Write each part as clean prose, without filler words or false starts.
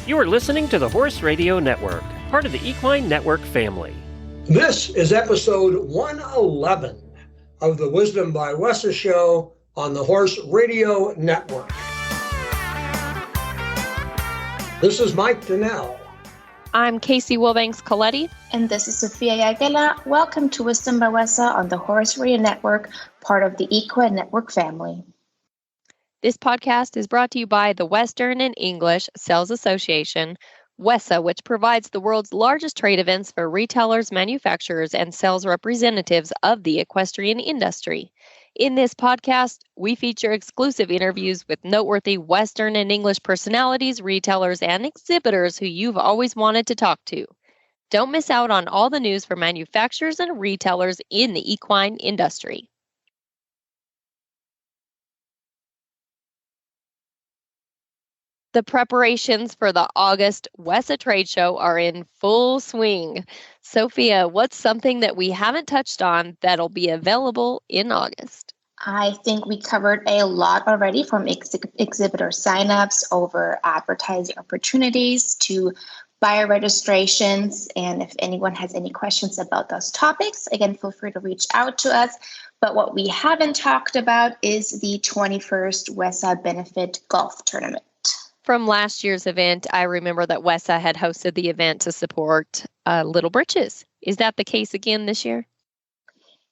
You are listening to the Horse Radio Network, part of the Equine Network family. This is episode 111 of the Wisdom by WESA show on the Horse Radio Network. This is Mike Donnell. I'm Casey Wilbanks-Coletti. And this is Sofia Aguila. Welcome to Wisdom by WESA on the Horse Radio Network, part of the Equine Network family. This podcast is brought to you by the Western and English Sales Association, WESA, which provides the world's largest trade events for retailers, manufacturers, and sales representatives of the equestrian industry. In this podcast, we feature exclusive interviews with noteworthy Western and English personalities, retailers, and exhibitors who you've always wanted to talk to. Don't miss out on all the news for manufacturers and retailers in the equine industry. The preparations for the August WESA trade show are in full swing. Sophia, what's something that we haven't touched on that'll be available in August? I think we covered a lot already, from exhibitor signups over advertising opportunities to buyer registrations. And if anyone has any questions about those topics, again, feel free to reach out to us. But what we haven't talked about is the 21st WESA Benefit Golf Tournament. From last year's event, I remember that WESA had hosted the event to support Little Britches. Is that the case again this year?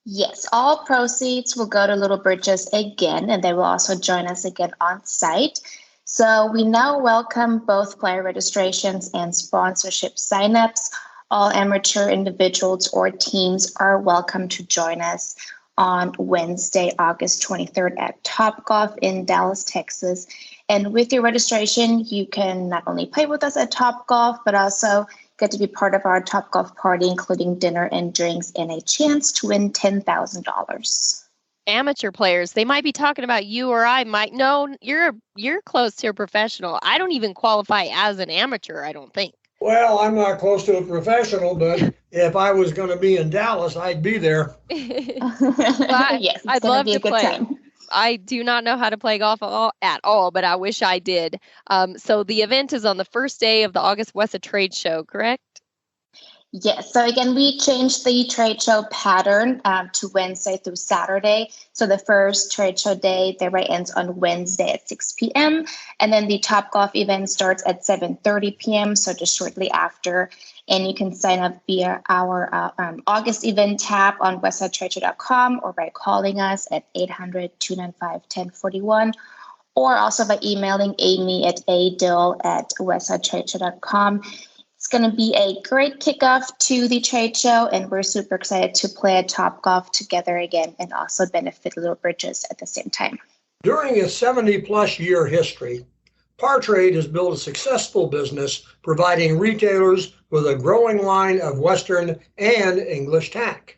Yes, all proceeds will go to Little Britches again, and they will also join us again on site. So we now welcome both player registrations and sponsorship signups. All amateur individuals or teams are welcome to join us on Wednesday, August 23rd at Topgolf in Dallas, Texas. And with your registration, you can not only play with us at Topgolf, but also get to be part of our Topgolf party, including dinner and drinks and a chance to win $10,000. Amateur players, they might be talking about you, or I might. No, you're close to a professional. I don't even qualify as an amateur, I don't think. Well, I'm not close to a professional, but if I was going to be in Dallas, I'd be there. Yes, I'd love to play. Time. I do not know how to play golf at all, but I wish I did. So the event is on the first day of the August WESA trade show, correct? Yes. So again, we changed the trade show pattern to Wednesday through Saturday. So the first trade show day, the right ends on Wednesday at 6 p.m. And then the Topgolf event starts at 7:30 p.m. So just shortly after. And you can sign up via our August event tab on wesatradeshow.com or by calling us at 800-295-1041, or also by emailing Amy at adill@wesatradeshow.com. It's going to be a great kickoff to the trade show, and we're super excited to play at Topgolf together again and also benefit Little Britches at the same time. During its 70-plus year history, Partrade has built a successful business providing retailers with a growing line of Western and English tack.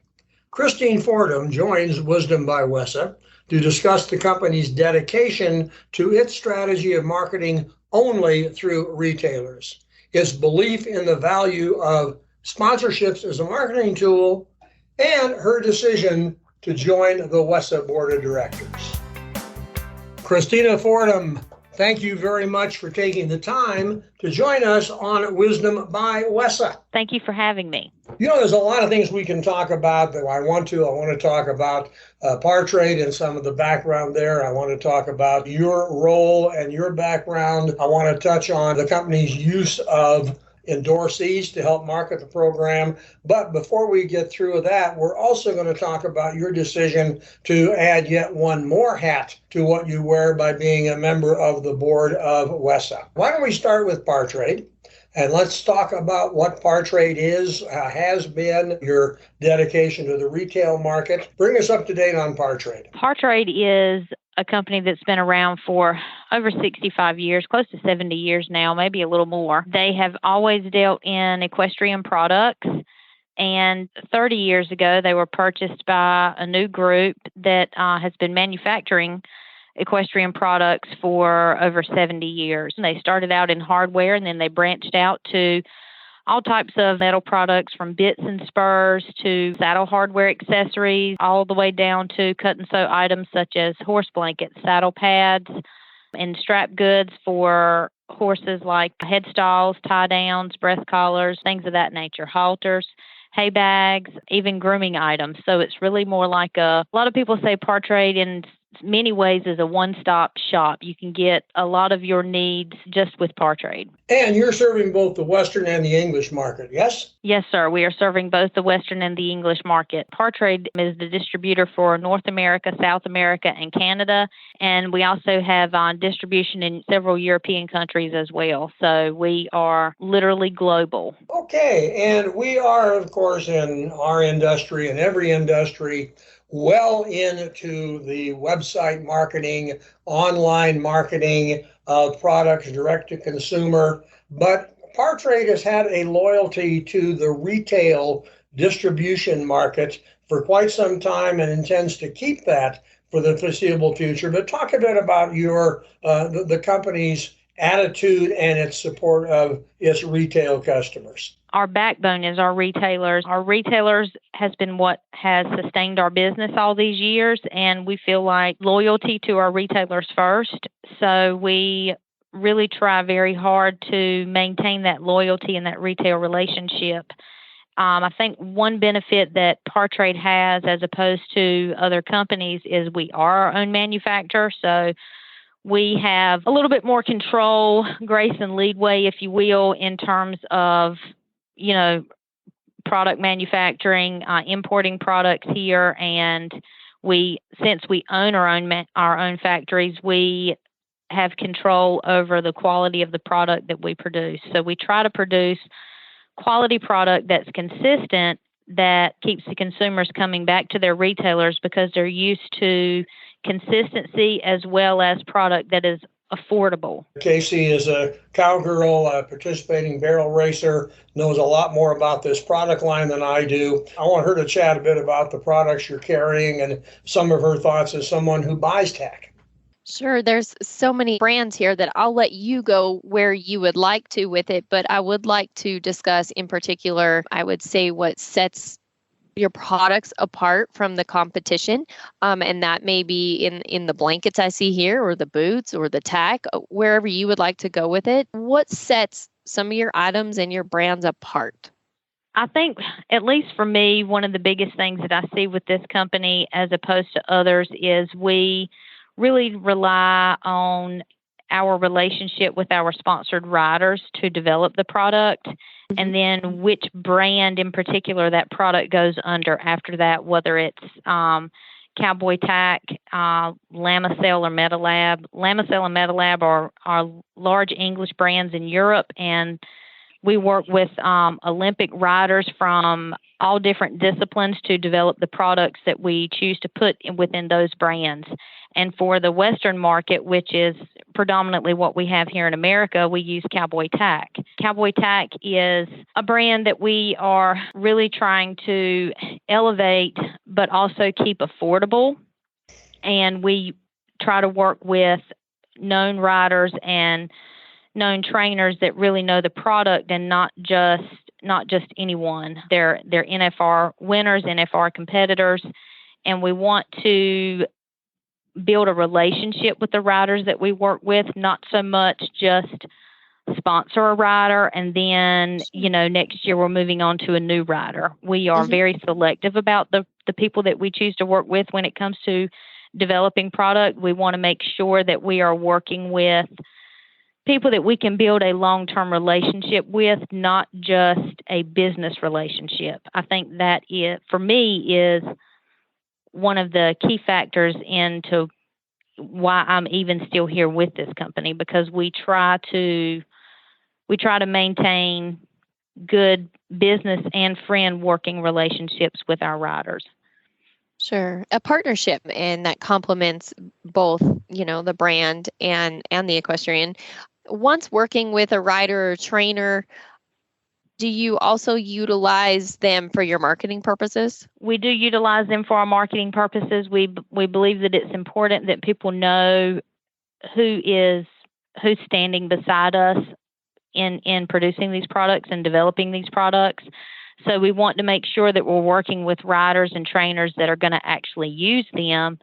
Christine Fordham joins Wisdom by WESA to discuss the company's dedication to its strategy of marketing only through retailers, its belief in the value of sponsorships as a marketing tool, and her decision to join the WESA Board of Directors. Christina Fordham, thank you very much for taking the time to join us on Wisdom by WESA. Thank you for having me. You know, there's a lot of things we can talk about that I want to talk about Partrade and some of the background there. I want to talk about your role and your background. I want to touch on the company's use of endorsees to help market the program. But before we get through that, we're also going to talk about your decision to add yet one more hat to what you wear by being a member of the board of WESA. Why don't we start with Partrade? And let's talk about what Partrade is, has been, your dedication to the retail market. Bring us up to date on Partrade. Partrade is a company that's been around for over 65 years, close to 70 years now, maybe a little more. They have always dealt in equestrian products, and 30 years ago, they were purchased by a new group that has been manufacturing equestrian products for over 70 years. And they started out in hardware, and then they branched out to all types of metal products, from bits and spurs to saddle hardware accessories, all the way down to cut and sew items such as horse blankets, saddle pads, and strap goods for horses like headstalls, tie downs, breast collars, things of that nature, halters, hay bags, even grooming items. So it's really more like a lot of people say Partrade in many ways is a one-stop shop. You can get a lot of your needs just with Partrade. And you're serving both the Western and the English market, yes? Yes, sir. We are serving both the Western and the English market. Partrade is the distributor for North America, South America, and Canada. And we also have distribution in several European countries as well. So we are literally global. Okay. And we are, of course, in our industry and every industry, well into the website marketing, online marketing of products direct to consumer. But Partrade has had a loyalty to the retail distribution market for quite some time and intends to keep that for the foreseeable future. But talk a bit about your the company's attitude and its support of its retail customers. Our backbone is our retailers. Our retailers has been what has sustained our business all these years, and we feel like loyalty to our retailers first. So we really try very hard to maintain that loyalty and that retail relationship. I think one benefit that Partrade has as opposed to other companies is we are our own manufacturer. So we have a little bit more control, grace, and leadway, if you will, in terms of product manufacturing, importing products here, and since we own our own factories, we have control over the quality of the product that we produce. So we try to produce quality product that's consistent, that keeps the consumers coming back to their retailers because they're used to consistency as well as product that is affordable. Casey is a cowgirl, a participating barrel racer, knows a lot more about this product line than I do. I want her to chat a bit about the products you're carrying and some of her thoughts as someone who buys tack. Sure. There's so many brands here that I'll let you go where you would like to with it, but I would like to discuss in particular, I would say what sets your products apart from the competition. And that may be in the blankets I see here, or the boots, or the tack, wherever you would like to go with it. What sets some of your items and your brands apart? I think, at least for me, one of the biggest things that I see with this company as opposed to others is we really rely on our relationship with our sponsored riders to develop the product, and then which brand in particular that product goes under after that, whether it's Cowboy Tack, Lamicel, or Metalab. Lamicel and Metalab are large English brands in Europe, and we work with Olympic riders from all different disciplines to develop the products that we choose to put within those brands. And for the Western market, which is predominantly what we have here in America, we use Cowboy Tack. Cowboy Tack is a brand that we are really trying to elevate, but also keep affordable. And we try to work with known riders and known trainers that really know the product, and not just anyone. They're NFR winners, NFR competitors, and we want to build a relationship with the riders that we work with, not so much just sponsor a rider and then, next year we're moving on to a new rider. We are very selective about the people that we choose to work with when it comes to developing product. We want to make sure that we are working with people that we can build a long-term relationship with, not just a business relationship. I think that for me is one of the key factors into why I'm even still here with this company, because we try to maintain good business and friend working relationships with our riders. Sure. A partnership, and that complements both, the brand and the equestrian. Once working with a rider or trainer, do you also utilize them for your marketing purposes? We do utilize them for our marketing purposes. We believe that it's important that people know who's standing beside us in producing these products and developing these products. So we want to make sure that we're working with riders and trainers that are going to actually use them,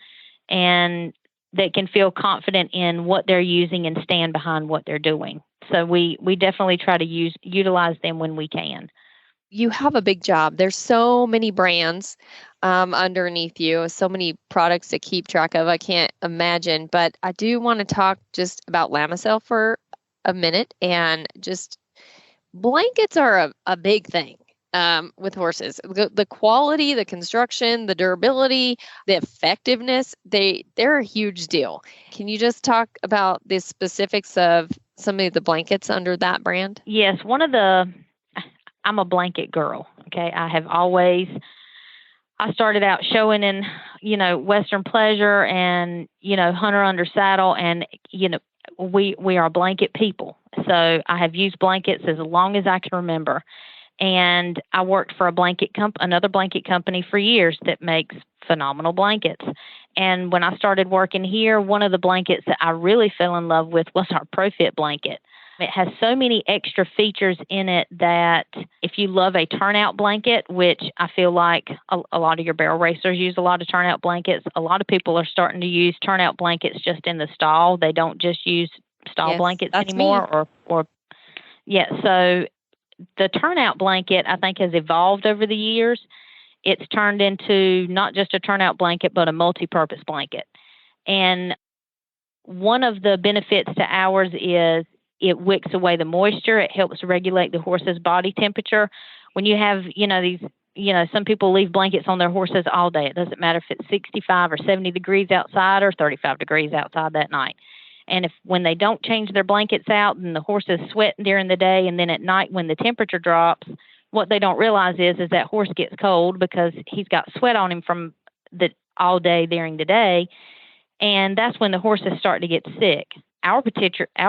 and that can feel confident in what they're using and stand behind what they're doing. So we definitely try to utilize them when we can. You have a big job. There's so many brands underneath you, so many products to keep track of. I can't imagine, but I do want to talk just about Lamisil for a minute. And just blankets are a big thing with horses. The quality, the construction, the durability, the effectiveness, they're a huge deal. Can you just talk about the specifics of some of the blankets under that brand? Yes, I'm a blanket girl. Okay. I started out showing in, Western Pleasure and, Hunter Under Saddle, and, we are blanket people. So I have used blankets as long as I can remember. And I worked for another blanket company for years that makes phenomenal blankets. And when I started working here, one of the blankets that I really fell in love with was our ProFit blanket. It has so many extra features in it that if you love a turnout blanket, which I feel like a lot of your barrel racers use a lot of turnout blankets, a lot of people are starting to use turnout blankets just in the stall. They don't just use stall blankets anymore. So the turnout blanket, I think, has evolved over the years. It's turned into not just a turnout blanket, but a multi-purpose blanket. And one of the benefits to ours is it wicks away the moisture. It helps regulate the horse's body temperature. When you have, some people leave blankets on their horses all day. It doesn't matter if it's 65 or 70 degrees outside or 35 degrees outside that night. And when they don't change their blankets out and the horse is sweating during the day, and then at night when the temperature drops, what they don't realize is that horse gets cold because he's got sweat on him from all day during the day. And that's when the horses start to get sick. Our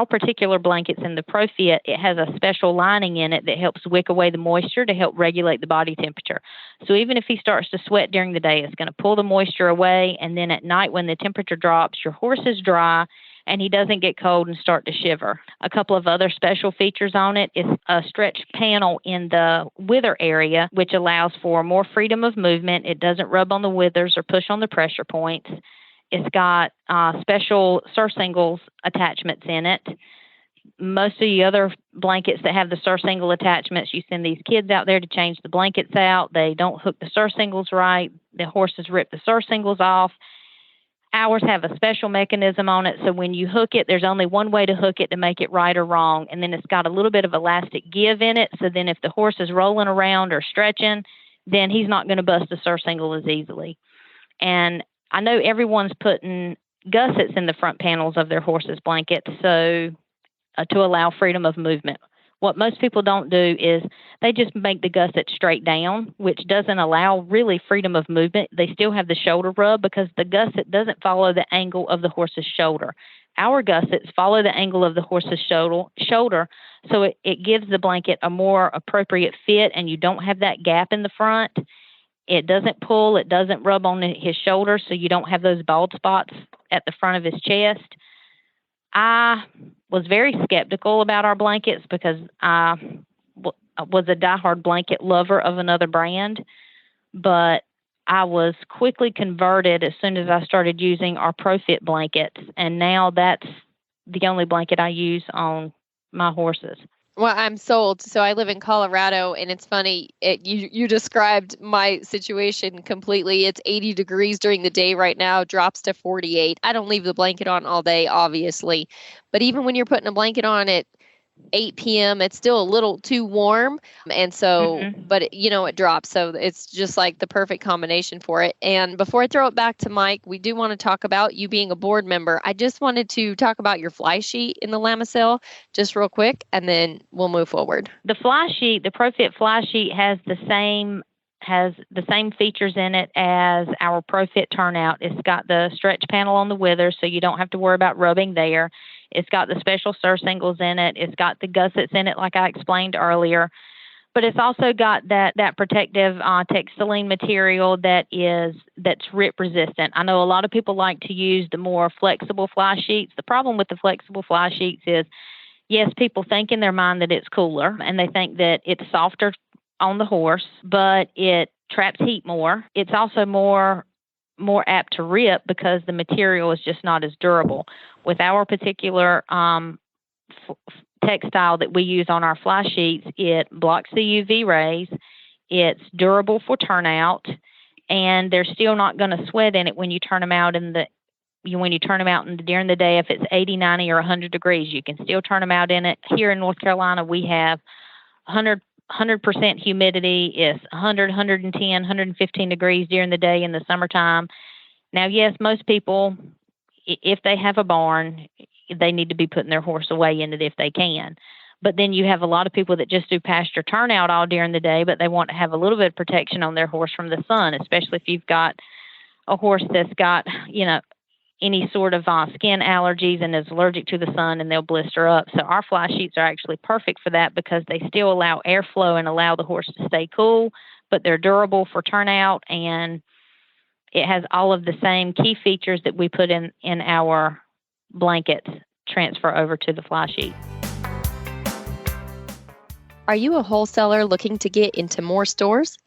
particular blankets in the ProFit, it has a special lining in it that helps wick away the moisture to help regulate the body temperature. So even if he starts to sweat during the day, it's going to pull the moisture away. And then at night when the temperature drops, your horse is dry and he doesn't get cold and start to shiver. A couple of other special features on it is a stretch panel in the wither area, which allows for more freedom of movement. It doesn't rub on the withers or push on the pressure points. It's got special surcingles attachments in it. Most of the other blankets that have the surcingle attachments, you send these kids out there to change the blankets out. They don't hook the surcingles right. The horses rip the surcingles off. Ours have a special mechanism on it, so when you hook it, there's only one way to hook it to make it right or wrong, and then it's got a little bit of elastic give in it, so then if the horse is rolling around or stretching, then he's not going to bust the surcingle as easily. And I know everyone's putting gussets in the front panels of their horses' blankets to allow freedom of movement. What most people don't do is they just make the gusset straight down, which doesn't allow really freedom of movement. They still have the shoulder rub because the gusset doesn't follow the angle of the horse's shoulder. Our gussets follow the angle of the horse's shoulder, so it gives the blanket a more appropriate fit, and you don't have that gap in the front. It doesn't pull, it doesn't rub on his shoulder, so you don't have those bald spots at the front of his chest. I was very skeptical about our blankets because I was a diehard blanket lover of another brand, but I was quickly converted as soon as I started using our ProFit blankets, and now that's the only blanket I use on my horses. Well, I'm sold. So I live in Colorado, and it's funny. You described my situation completely. It's 80 degrees during the day right now, drops to 48. I don't leave the blanket on all day, obviously. But even when you're putting a blanket on at 8 p.m., it's still a little too warm. And so, but it drops. So it's just like the perfect combination for it. And before I throw it back to Mike, we do want to talk about you being a board member. I just wanted to talk about your fly sheet in the Lamisil just real quick, and then we'll move forward. The fly sheet, the ProFit fly sheet has the same features in it as our ProFit turnout. It's got the stretch panel on the withers, so you don't have to worry about rubbing there. It's got the special surcingles in it. It's got the gussets in it, like I explained earlier. But it's also got that protective textiline material that's rip resistant. I know a lot of people like to use the more flexible fly sheets. The problem with the flexible fly sheets is, yes, people think in their mind that it's cooler, and they think that it's softer on the horse, but it traps heat more. It's also more more apt to rip because the material is just not as durable. With our particular textile that we use on our fly sheets, it blocks the UV rays, it's durable for turnout, and they're still not going to sweat in it when you turn them out during the day. If it's 80, 90, or 100 degrees, you can still turn them out in it. Here in North Carolina, we have 100% humidity. It's 100, 110, 115 degrees during the day in the summertime. Now, yes, most people, if they have a barn, they need to be putting their horse away in it if they can. But then you have a lot of people that just do pasture turnout all during the day, but they want to have a little bit of protection on their horse from the sun, especially if you've got a horse that's got, any sort of skin allergies and is allergic to the sun, and they'll blister up. So our fly sheets are actually perfect for that because they still allow airflow and allow the horse to stay cool, but they're durable for turnout, and it has all of the same key features that we put in our blankets transfer over to the fly sheet. Are you a wholesaler looking to get into more stores?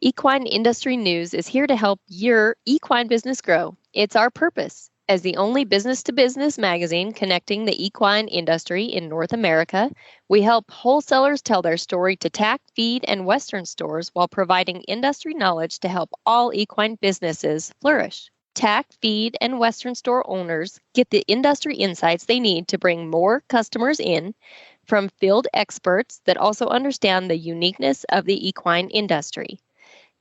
Equine Industry News is here to help your equine business grow. It's our purpose. As the only business-to-business magazine connecting the equine industry in North America, we help wholesalers tell their story to tack, feed, and Western stores while providing industry knowledge to help all equine businesses flourish. Tack, feed, and Western store owners get the industry insights they need to bring more customers in from field experts that also understand the uniqueness of the equine industry.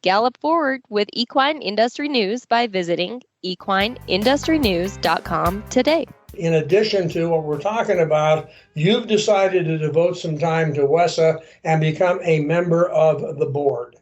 Gallop forward with Equine Industry News by visiting equineindustrynews.com today. In addition to what we're talking about, you've decided to devote some time to WESA and become a member of the board,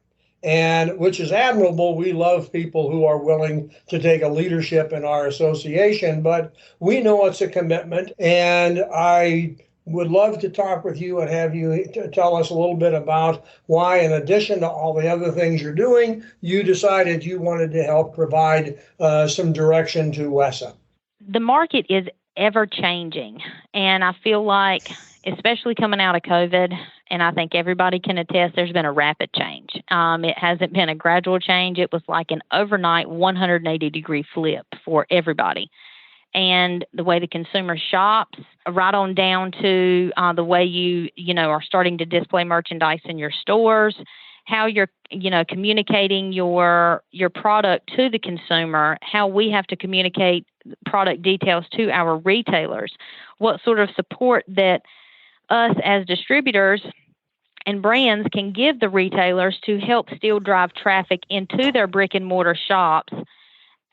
and which is admirable. We love people who are willing to take a leadership in our association, but we know it's a commitment, and I would love to talk with you and have you tell us a little bit about why, in addition to all the other things you're doing, you decided you wanted to help provide some direction to WESA. The market is ever changing, and I feel like, especially coming out of COVID, and I think everybody can attest, there's been a rapid change. It hasn't been a gradual change. It was like an overnight 180-degree flip for everybody. And the way the consumer shops, right on down to the way you are starting to display merchandise in your stores, how you're, communicating your product to the consumer, how we have to communicate product details to our retailers, what sort of support that us as distributors and brands can give the retailers to help still drive traffic into their brick and mortar shops,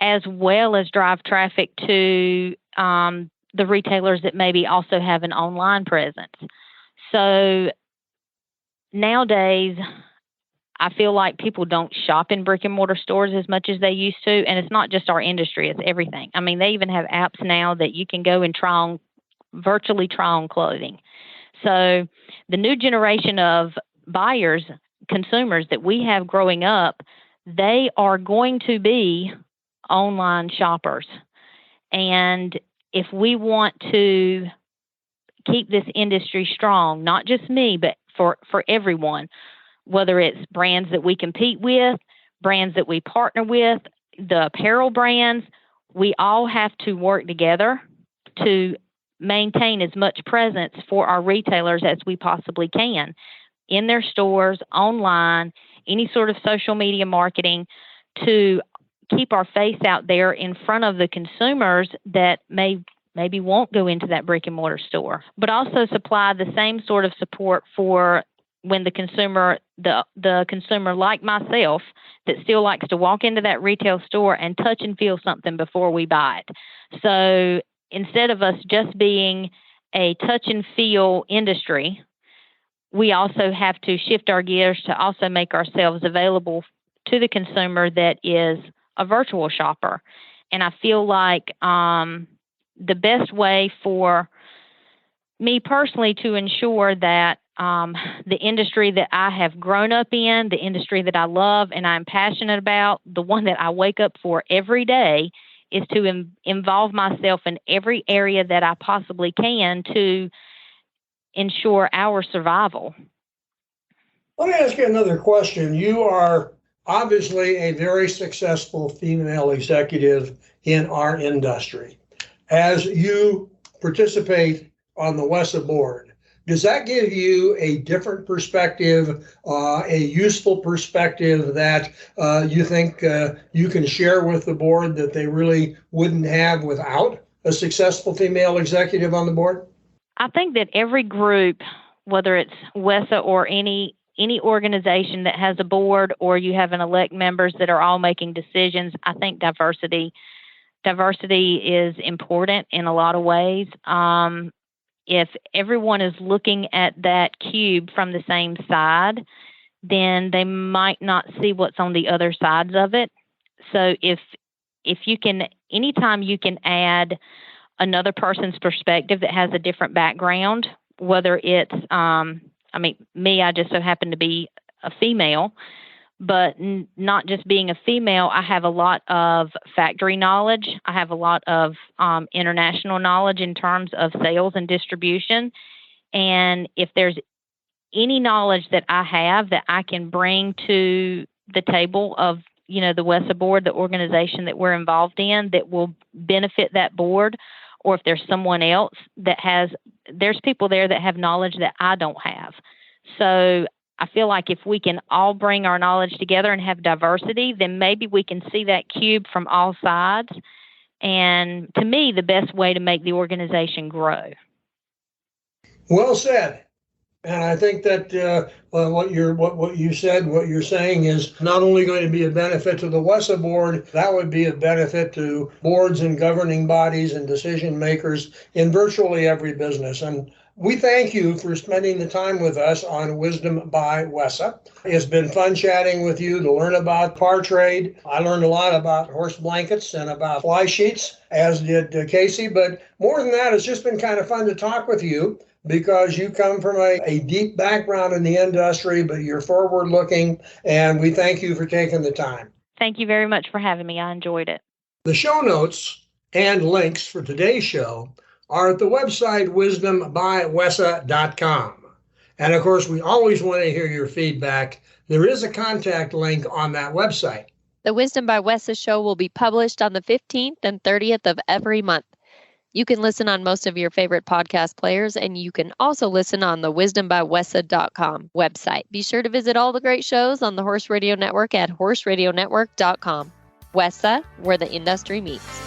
as well as drive traffic to the retailers that maybe also have an online presence. So nowadays, I feel like people don't shop in brick and mortar stores as much as they used to. And it's not just our industry, it's everything. I mean, they even have apps now that you can go and virtually try on clothing. So the new generation of buyers, consumers that we have growing up, they are going to be online shoppers. And if we want to keep this industry strong, not just me, but for everyone, whether it's brands that we compete with, brands that we partner with, the apparel brands, we all have to work together to maintain as much presence for our retailers as we possibly can in their stores, online, any sort of social media marketing, to keep our face out there in front of the consumers that maybe won't go into that brick and mortar store, but also supply the same sort of support for when the consumer like myself that still likes to walk into that retail store and touch and feel something before we buy it. So instead of us just being a touch and feel industry, we also have to shift our gears to also make ourselves available to the consumer that is a virtual shopper. And I feel like the best way for me personally to ensure that the industry that I have grown up in, the industry that I love and I'm passionate about, the one that I wake up for every day, is to involve myself in every area that I possibly can to ensure our survival. Let me ask you another question. You are obviously a very successful female executive in our industry. As you participate on the WESA board, does that give you a different perspective, a useful perspective that you think you can share with the board that they really wouldn't have without a successful female executive on the board? I think that every group, whether it's WESA or any organization that has a board, or you have an elect members that are all making decisions, I think diversity is important in a lot of ways. If everyone is looking at that cube from the same side, then they might not see what's on the other sides of it. So if you can, anytime you can add another person's perspective that has a different background, whether it's, me, I just so happen to be a female, but not just being a female, I have a lot of factory knowledge. I have a lot of international knowledge in terms of sales and distribution. And if there's any knowledge that I have that I can bring to the table of, the WESA board, the organization that we're involved in, that will benefit that board, or if there's someone else there's people there that have knowledge that I don't have. So I feel like if we can all bring our knowledge together and have diversity, then maybe we can see that cube from all sides. And to me, the best way to make the organization grow. Well said. And I think that what you said, what you're saying is not only going to be a benefit to the WESA board, that would be a benefit to boards and governing bodies and decision makers in virtually every business. And we thank you for spending the time with us on Wisdom by WESA. It's been fun chatting with you to learn about Partrade. I learned a lot about horse blankets and about fly sheets, as did Casey. But more than that, it's just been kind of fun to talk with you because you come from a deep background in the industry, but you're forward-looking, and we thank you for taking the time. Thank you very much for having me. I enjoyed it. The show notes and links for today's show are at the website wisdombywesa.com. And of course, we always want to hear your feedback. There is a contact link on that website. The Wisdom by WESA show will be published on the 15th and 30th of every month. You can listen on most of your favorite podcast players, and you can also listen on the wisdombywesa.com website. Be sure to visit all the great shows on the Horse Radio Network at horseradionetwork.com. WESA, where the industry meets.